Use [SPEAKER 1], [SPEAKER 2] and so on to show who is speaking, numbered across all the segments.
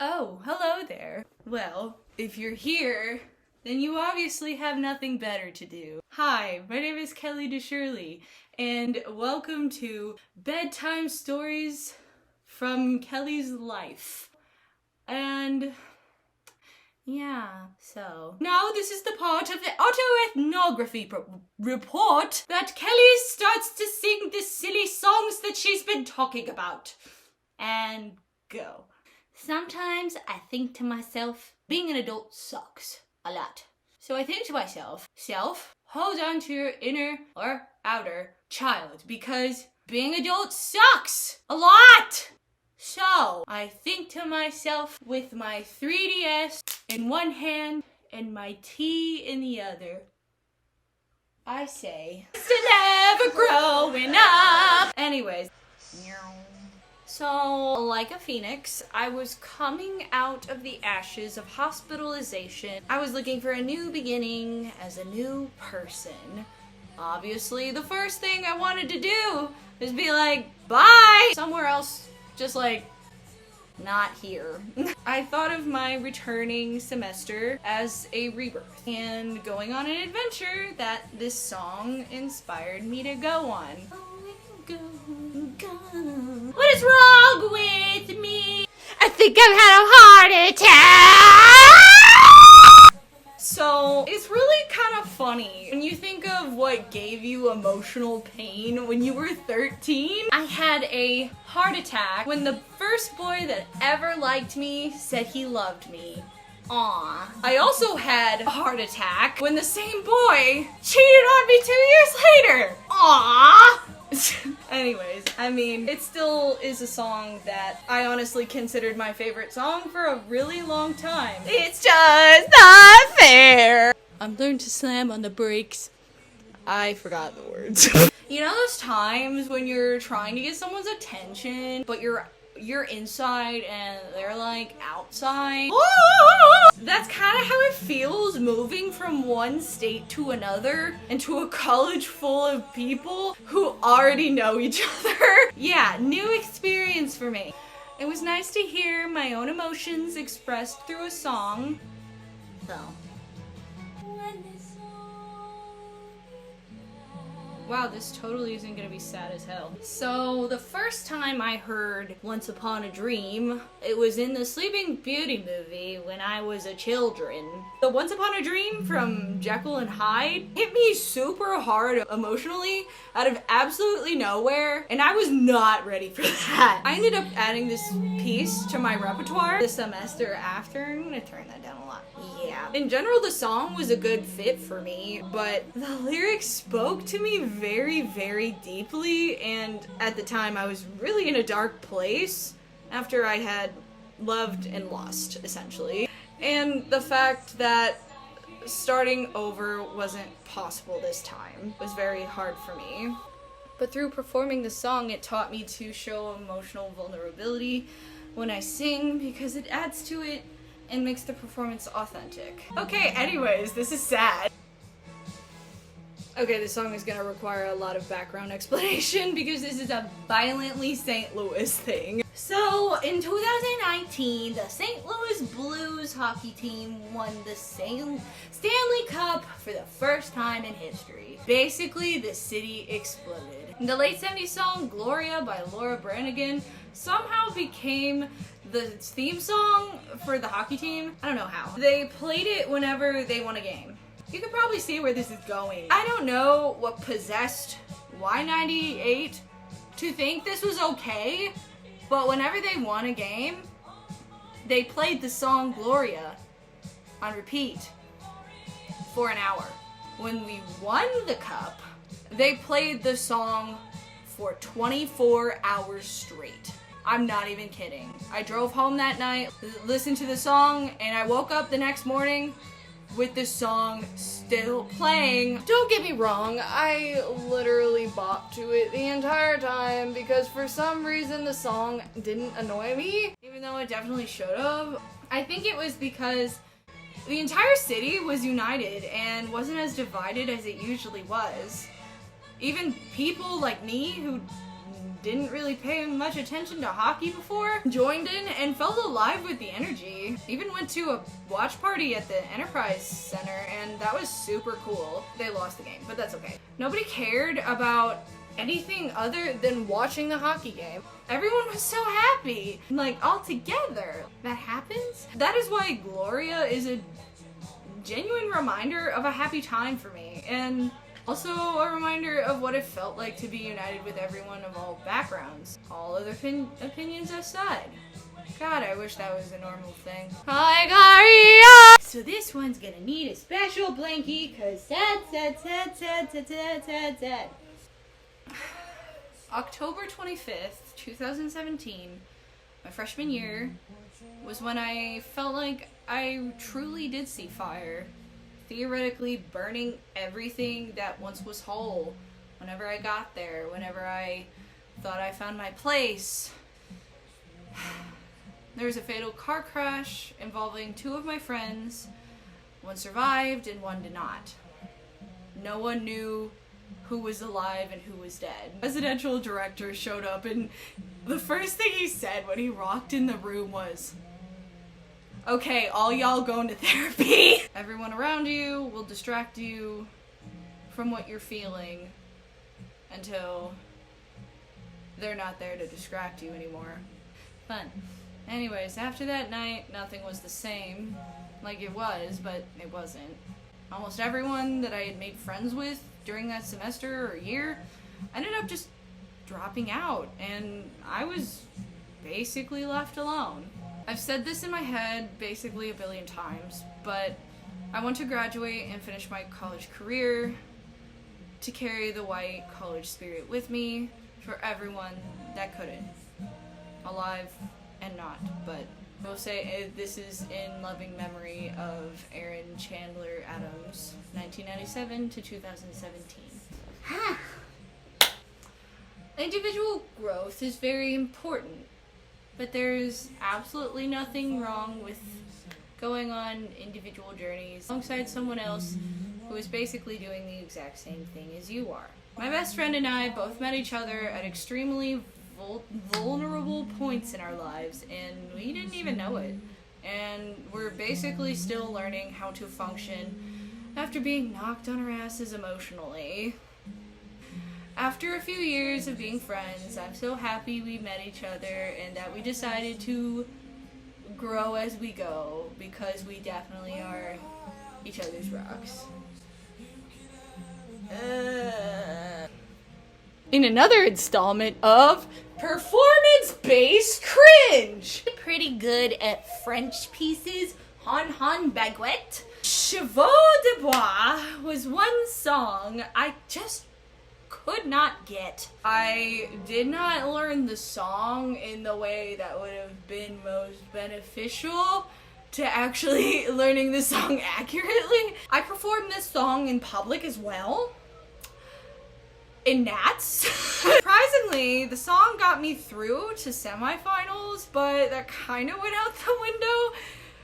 [SPEAKER 1] Oh, hello there. Well, if you're here, then you obviously have nothing better to do. Hi, my name is Kelly DeShirley, and welcome to Bedtime Stories from Kelly's Life. And yeah, so now this is the part of the Autoethnography report that Kelly starts to sing the silly songs that she's been talking about. And go. Sometimes I think to myself, being an adult sucks a lot. So I think to myself, hold on to your inner or outer child, because being adult sucks a lot. So I think to myself with my 3DS in one hand and my tea in the other. I say, still never growing up. Anyways. So, like a phoenix, I was coming out of the ashes of hospitalization. I was looking for a new beginning as a new person. Obviously, the first thing I wanted to do was be like, bye! Somewhere else, just like, not here. I thought of my returning semester as a rebirth and going on an adventure that this song inspired me to go on. What is wrong with me? I think I've had a heart attack! So, it's really kind of funny when you think of what gave you emotional pain when you were 13. I had a heart attack when the first boy that ever liked me said he loved me. Aww. I also had a heart attack when the same boy cheated on me 2 years later. Aww. Anyways, I mean, it still is a song that I honestly considered my favorite song for a really long time. It's just not fair. I'm learning to slam on the brakes. I forgot the words. You know those times when you're trying to get someone's attention, but you're inside and they're like outside? That's kind of how it feels moving from one state to another into a college full of people who already know each other. Yeah, new experience for me. It was nice to hear my own emotions expressed through a song. So. Wow, this totally isn't gonna be sad as hell. So, the first time I heard Once Upon a Dream, it was in the Sleeping Beauty movie when I was a children. The Once Upon a Dream from Jekyll and Hyde hit me super hard emotionally out of absolutely nowhere, and I was not ready for that. I ended up adding this piece to my repertoire the semester after. I'm gonna turn that down a lot. Yeah. In general, the song was a good fit for me, but the lyrics spoke to me very, very deeply, and at the time I was really in a dark place after I had loved and lost, essentially. And the fact that starting over wasn't possible this time was very hard for me. But through performing the song, it taught me to show emotional vulnerability when I sing, because it adds to it and makes the performance authentic. Okay, anyways, this is sad. Okay, this song is gonna require a lot of background explanation because this is a violently St. Louis thing. So, in 2019, the St. Louis Blues hockey team won the Stanley Cup for the first time in history. Basically, the city exploded. The late 70s song Gloria by Laura Branigan somehow became the theme song for the hockey team. I don't know how. They played it whenever they won a game. You can probably see where this is going. I don't know what possessed Y98 to think this was okay, but whenever they won a game, they played the song Gloria on repeat for an hour. When we won the cup, they played the song for 24 hours straight. I'm not even kidding. I drove home that night, listened to the song, and I woke up the next morning with the song still playing. Don't get me wrong, I literally bopped to it the entire time because for some reason the song didn't annoy me, even though it definitely should have. I think it was because the entire city was united and wasn't as divided as it usually was. Even people like me who didn't really pay much attention to hockey before, joined in and felt alive with the energy. Even went to a watch party at the Enterprise Center, and that was super cool. They lost the game, but that's okay. Nobody cared about anything other than watching the hockey game. Everyone was so happy, like all together. That happens? That is why Gloria is a genuine reminder of a happy time for me, and also a reminder of what it felt like to be united with everyone of all backgrounds, all other opinions aside. God, I wish that was a normal thing. Hi, Garia! So this one's gonna need a special blankie, cause sad. October 25th, 2017, my freshman year, was when I felt like I truly did see fire, theoretically burning everything that once was whole. Whenever I got there, whenever I thought I found my place. There was a fatal car crash involving 2 of my friends. One survived and one did not. No one knew who was alive and who was dead. Residential director showed up, and the first thing he said when he walked in the room was, "Okay, all y'all going to therapy." Everyone around you will distract you from what you're feeling until they're not there to distract you anymore. Fun. Anyways, after that night, nothing was the same. Like it was, but it wasn't. Almost everyone that I had made friends with during that semester or year ended up just dropping out, and I was basically left alone. I've said this in my head basically a billion times, but I want to graduate and finish my college career to carry the white college spirit with me for everyone that couldn't. Alive and not, but I will say this is in loving memory of Aaron Chandler Adams, 1997 to 2017. Individual growth is very important, but there's absolutely nothing wrong with going on individual journeys alongside someone else who is basically doing the exact same thing as you are. My best friend and I both met each other at extremely vulnerable points in our lives, and we didn't even know it. And we're basically still learning how to function after being knocked on our asses emotionally. After a few years of being friends, I'm so happy we met each other and that we decided to grow as we go, because we definitely are each other's rocks. In another installment of performance-based cringe. Pretty good at French pieces. Han baguette. Chevaux de Bois was one song I just could not get. I did not learn the song in the way that would have been most beneficial to actually learning the song accurately. I performed this song in public as well. In Nats. Surprisingly, the song got me through to semifinals, but that kind of went out the window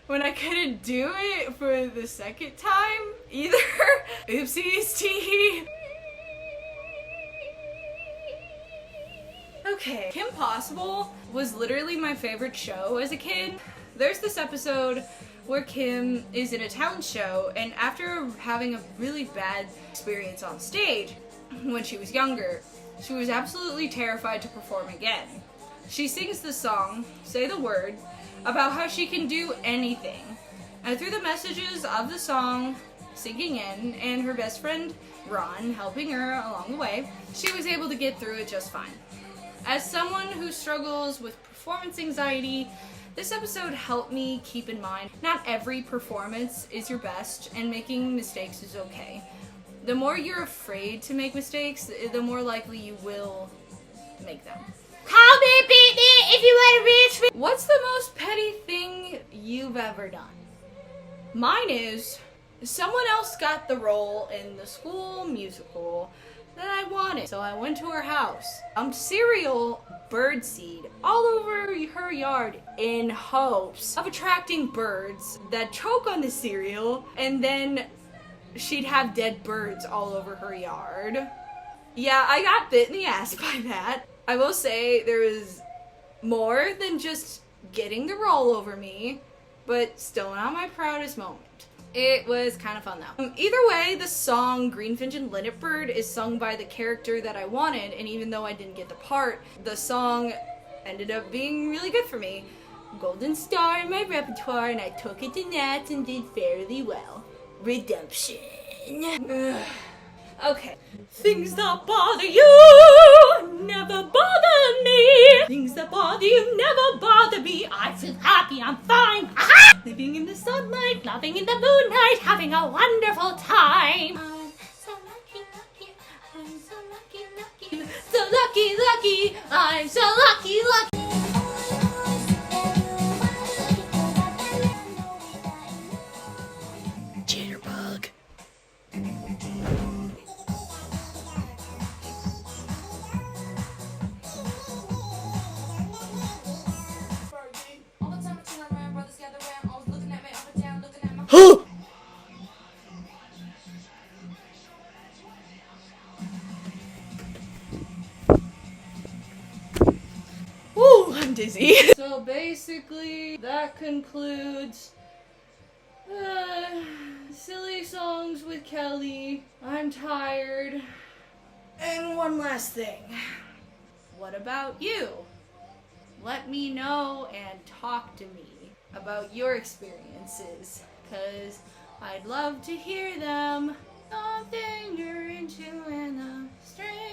[SPEAKER 1] when I couldn't do it for the second time either. Oopsies, tee. Okay, Kim Possible was literally my favorite show as a kid. There's this episode where Kim is in a talent show, and after having a really bad experience on stage when she was younger, she was absolutely terrified to perform again. She sings the song, Say the Word, about how she can do anything. And through the messages of the song sinking in, and her best friend Ron helping her along the way, she was able to get through it just fine. As someone who struggles with performance anxiety, this episode helped me keep in mind not every performance is your best, and making mistakes is okay. The more you're afraid to make mistakes, the more likely you will make them. Call me, beat me if you want to reach me. What's the most petty thing you've ever done? Mine is, someone else got the role in the school musical that I wanted. So I went to her house, cereal birdseed all over her yard in hopes of attracting birds that choke on the cereal, and then she'd have dead birds all over her yard. Yeah, I got bit in the ass by that. I will say there was more than just getting the role over me, but still not my proudest moment. It was kind of fun though. Either way, the song Greenfinch and Linnet Bird is sung by the character that I wanted, and even though I didn't get the part, the song ended up being really good for me. Golden star in my repertoire, and I took it to Nats and did fairly well. Redemption. Okay. Things that bother you never bother me. Things that bother you never bother me. I feel happy, I'm fine. Aha! Living in the sunlight, laughing in the moonlight, having a wonderful time. I'm so lucky, lucky, I'm so lucky, lucky. So lucky, lucky, I'm so lucky, lucky. Jitterbug. Ooh, I'm dizzy. So basically, that concludes silly songs with Kelly. I'm tired. And one last thing. What about you? Let me know and talk to me about your experiences, because I'd love to hear them. Something you're into and the strange.